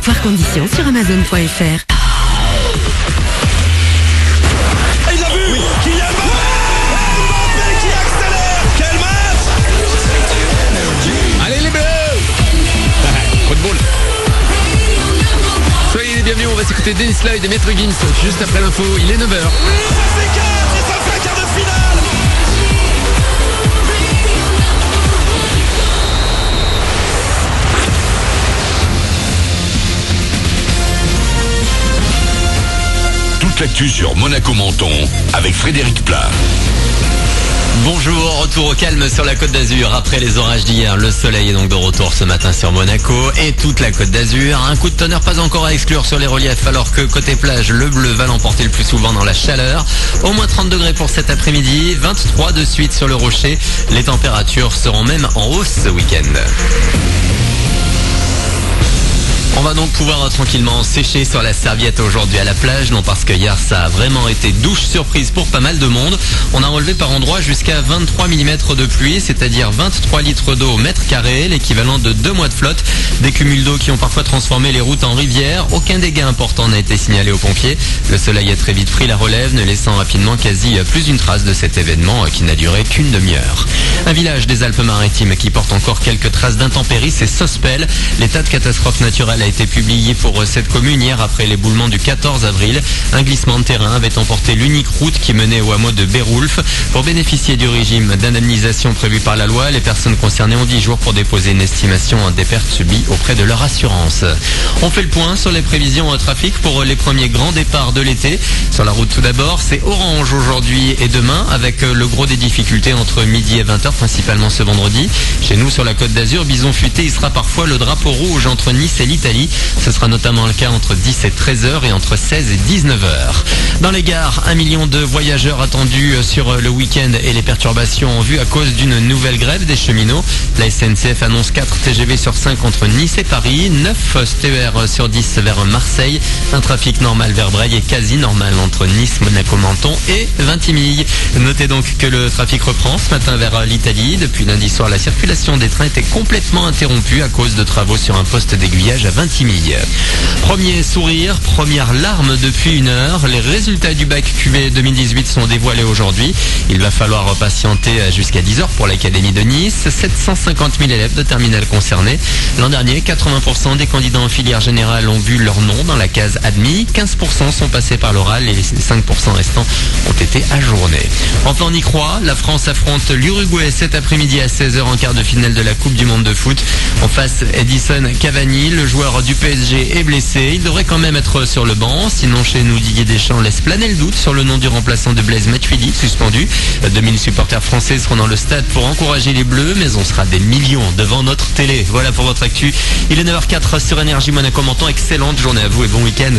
Voir conditions sur Amazon.fr. Il l'a vu, oui. Kylian Mbappé qui accélère. Quel match! Allez les bleus. Football. Soyez les bienvenus, on va s'écouter Dennis Lloyd et Maître Gims juste après l'info, il est 9h. Oui, ça fait 4 et ça fait un quart de finale. Toute l'actu sur Monaco-Menton avec Frédéric Plat. Bonjour, retour au calme sur la Côte d'Azur. Après les orages d'hier, le soleil est donc de retour ce matin sur Monaco et toute la Côte d'Azur. Un coup de tonnerre pas encore à exclure sur les reliefs, alors que côté plage, le bleu va l'emporter le plus souvent dans la chaleur. Au moins 30 degrés pour cet après-midi, 23 de suite sur le Rocher. Les températures seront même en hausse ce week-end. On va donc pouvoir tranquillement sécher sur la serviette aujourd'hui à la plage, non parce que hier ça a vraiment été douche surprise pour pas mal de monde. On a relevé par endroits jusqu'à 23 mm de pluie, c'est-à-dire 23 litres d'eau au mètre carré, l'équivalent de 2 mois de flotte. Des cumuls d'eau qui ont parfois transformé les routes en rivières. Aucun dégât important n'a été signalé aux pompiers. Le soleil a très vite pris la relève, ne laissant rapidement quasi plus une trace de cet événement qui n'a duré qu'une demi-heure. Un village des Alpes-Maritimes qui porte encore quelques traces d'intempéries, c'est Sospel. L'état de catastrophe naturelle a été publié pour cette commune hier après l'éboulement du 14 avril. Un glissement de terrain avait emporté l'unique route qui menait au hameau de Béroulf. Pour bénéficier du régime d'indemnisation prévu par la loi, les personnes concernées ont 10 jours pour déposer une estimation des pertes subies auprès de leur assurance. On fait le point sur les prévisions au trafic pour les premiers grands départs de l'été. Sur la route tout d'abord, c'est orange aujourd'hui et demain avec le gros des difficultés entre midi et 20h, principalement ce vendredi. Chez nous sur la Côte d'Azur, bison futé, il sera parfois le drapeau rouge entre Nice et l'Italie. Ce sera notamment le cas entre 10 et 13h et entre 16 et 19h. Dans les gares, 1 million de voyageurs attendus sur le week-end et les perturbations en vue à cause d'une nouvelle grève des cheminots. La SNCF annonce 4 TGV sur 5 entre Nice et Paris, 9 TER sur 10 vers Marseille, un trafic normal vers Breil et quasi normal entre Nice, Monaco-Menton et Vintimille. Notez donc que le trafic reprend ce matin vers l'Italie. Depuis lundi soir, la circulation des trains était complètement interrompue à cause de travaux sur un poste d'aiguillage à Vintimille. Premier sourire, première larme depuis 1 heure. Les résultats du bac QV 2018 sont dévoilés aujourd'hui. Il va falloir patienter jusqu'à 10h pour l'Académie de Nice. 750 000 élèves de terminale concernés. L'an dernier, 80% des candidats en filière générale ont vu leur nom dans la case admis. 15% sont passés par l'oral et les 5% restants ont été ajournés. Enfin, on y croit. La France affronte l'Uruguay cet après-midi à 16h en quart de finale de la Coupe du Monde de foot. En face, Edison Cavani, le joueur du PSG est blessé. Il devrait quand même être sur le banc. Sinon, chez nous, Didier Deschamps laisse planer le doute sur le nom du remplaçant de Blaise Matuidi, suspendu. 2000 supporters français seront dans le stade pour encourager les Bleus, mais on sera des millions devant notre télé. Voilà pour votre actu. Il est 9h04 sur Énergie Monaco-Menton. Excellente journée à vous et bon week-end.